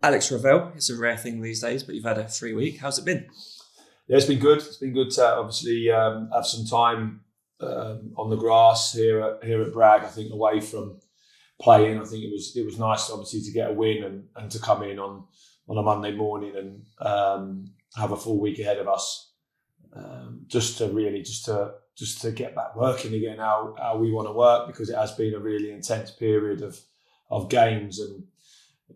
Alex Revell. It's a rare thing these days, but you've had a free week. How's it been? Yeah, it's been good. It's been good to obviously have some time on the grass here at Bragg. I think away from playing, I think it was nice obviously to get a win and to come in on a Monday morning and have a full week ahead of us. Just to get back working again how we want to work, because it has been a really intense period of games, and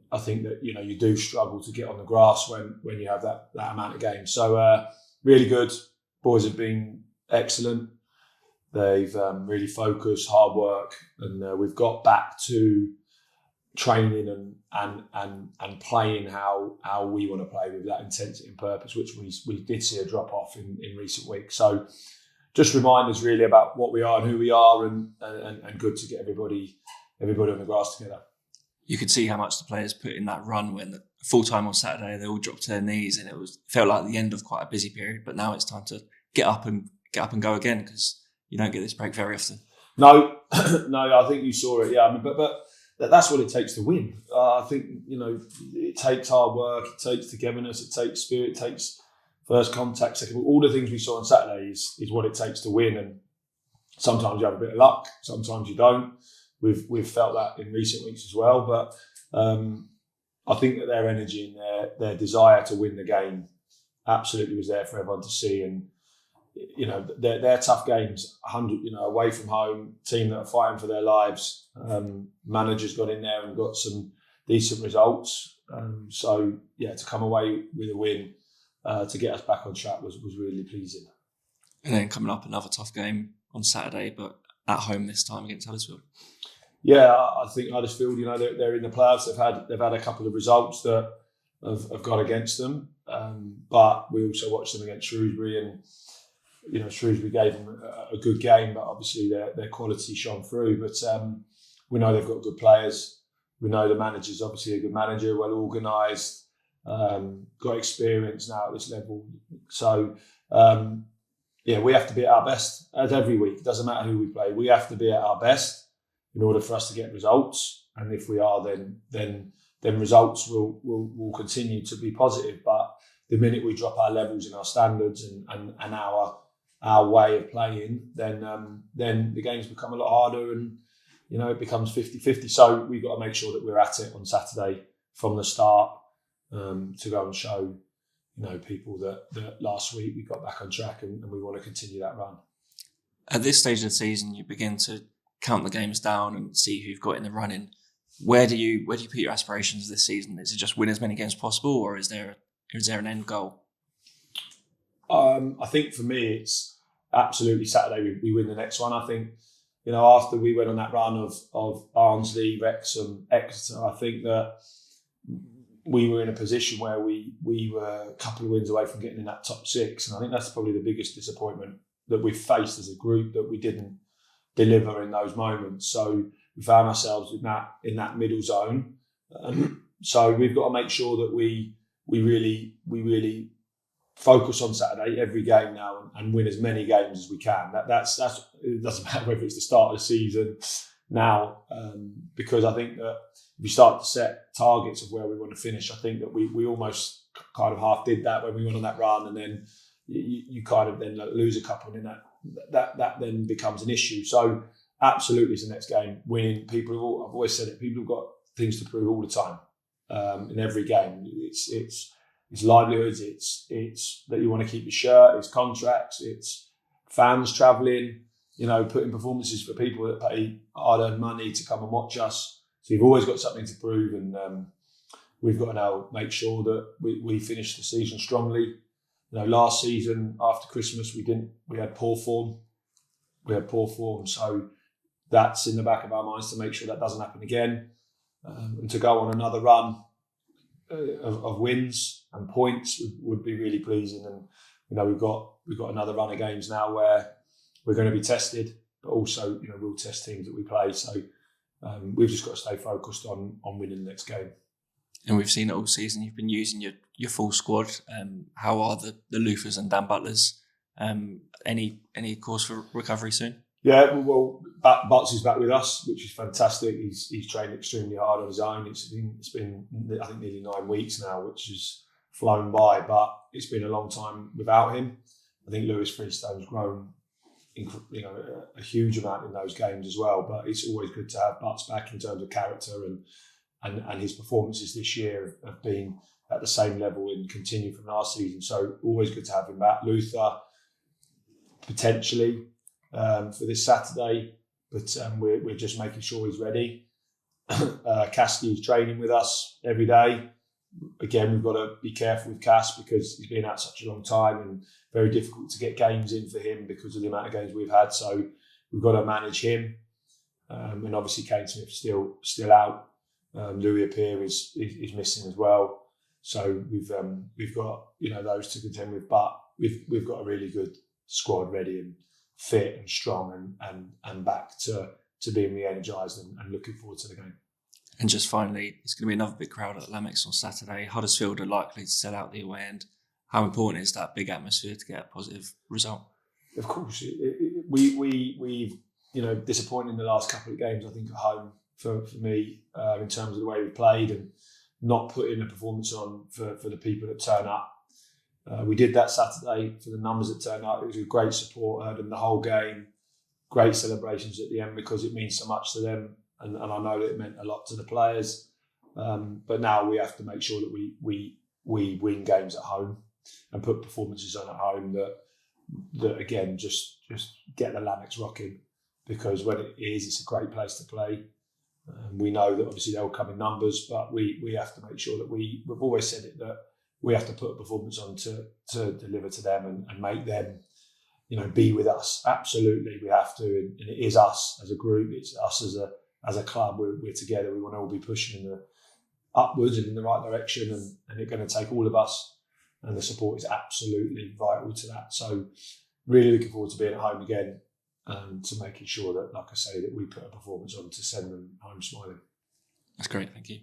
I think that you do struggle to get on the grass when you have that amount of games. So really good. Boys have been excellent. They've really focused, hard work, and we've got back to training and playing how we want to play with that intensity and purpose, which we did see a drop off in recent weeks. So just remind us really about what we are and who we are, and good to get everybody on the grass together. You could see how much the players put in that run when the full time on Saturday they all dropped to their knees, and it felt like the end of quite a busy period. But now it's time to get up and go again, because you don't get this break very often. No, I think you saw it. Yeah, I mean, but that's what it takes to win. I think it takes hard work, it takes togetherness, it takes spirit, it takes first contact, second. All the things we saw on Saturday is what it takes to win. And sometimes you have a bit of luck, sometimes you don't. We've felt that in recent weeks as well. But I think that their energy and their desire to win the game absolutely was there for everyone to see. And they're tough games. 100, away from home, team that are fighting for their lives. Managers got in there and got some decent results. So to come away with a win to get us back on track was really pleasing. And then coming up another tough game on Saturday, but at home this time against Huddersfield. Yeah, I think Huddersfield, they're in the playoffs. They've had a couple of results that have gone against them, but we also watched them against Shrewsbury, and Shrewsbury gave them a good game, but obviously their quality shone through. But we know they've got good players. We know the manager's obviously a good manager, well organised, got experience now at this level. So we have to be at our best as every week. It doesn't matter who we play. We have to be at our best in order for us to get results. And if we are, then results will continue to be positive. But the minute we drop our levels and our standards and our way of playing, then the games become a lot harder, and it becomes 50-50. So we've got to make sure that we're at it on Saturday from the start, to go and show people that last week we got back on track, and we want to continue that run. At this stage of the season, you begin to count the games down and see who you've got in the running. Where do you put your aspirations this season? Is it just win as many games as possible, or is there an end goal? I think for me, it's absolutely Saturday we win the next one. I think after we went on that run of Barnsley, Wrexham, Exeter, I think that we were in a position where we were a couple of wins away from getting in that top six, and I think that's probably the biggest disappointment that we've faced as a group, that we didn't deliver in those moments. So we found ourselves in that middle zone. So we've got to make sure that we really focus on Saturday every game now and win as many games as we can. That's it doesn't matter whether it's the start of the season now, because I think that if you start to set targets of where we want to finish, I think that we almost kind of half did that when we went on that run, and then you kind of then lose a couple, and then that then becomes an issue. So absolutely, it's the next game. Winning, I've always said it, people have got things to prove all the time, in every game. It's livelihoods, it's that you want to keep your shirt, it's contracts, it's fans travelling, putting performances for people that pay hard-earned money to come and watch us. So you've always got something to prove, and we've got to now make sure that we finish the season strongly. Last season after Christmas we had poor form. So that's in the back of our minds to make sure that doesn't happen again, and to go on another run of wins and points would be really pleasing. And we've got another run of games now where we're going to be tested, but also we'll test teams that we play. So we've just got to stay focused on winning the next game. And we've seen it all season. You've been using your full squad. How are the Luthers and Dan Butlers? Any cause for recovery soon? Yeah, well, Butts is back with us, which is fantastic. He's trained extremely hard on his own. It's been I think nearly 9 weeks now, which has flown by, but it's been a long time without him. I think Lewis Freestone's grown, a huge amount in those games as well. But it's always good to have Butts back in terms of character, and his performances this year have been at the same level and continue from last season. So always good to have him back. Luther potentially for this Saturday, but we're just making sure he's ready. Caskey's training with us every day. Again, we've got to be careful with Cass because he's been out such a long time and very difficult to get games in for him because of the amount of games we've had. So we've got to manage him. And obviously Kane Smith's still out. Louis Appiah is missing as well. So we've got those to contend with, but we've got a really good squad ready and fit and strong and back to being re-energised and looking forward to the game. And just finally, it's going to be another big crowd at Lamex on Saturday. Huddersfield are likely to sell out the away end. How important is that big atmosphere to get a positive result? Of course, we've disappointed in the last couple of games. I think at home for me in terms of the way we played and not putting a performance on for the people that turn up. We did that Saturday for the numbers that turned up. It was a great support. I heard them the whole game. Great celebrations at the end because it means so much to them. And I know that it meant a lot to the players. But now we have to make sure that we win games at home and put performances on at home that again, just get the Lamex rocking, because when it is, it's a great place to play. We know that obviously they'll come in numbers, but we have to make sure that we've always said it, that we have to put a performance on to deliver to them and make them, be with us. Absolutely, we have to, and it is us as a group. It's us as a club. We're together. We want to all be pushing upwards and in the right direction, and it's going to take all of us. And the support is absolutely vital to that. So, really looking forward to being at home again and to making sure that, like I say, that we put a performance on to send them home smiling. That's great. Thank you.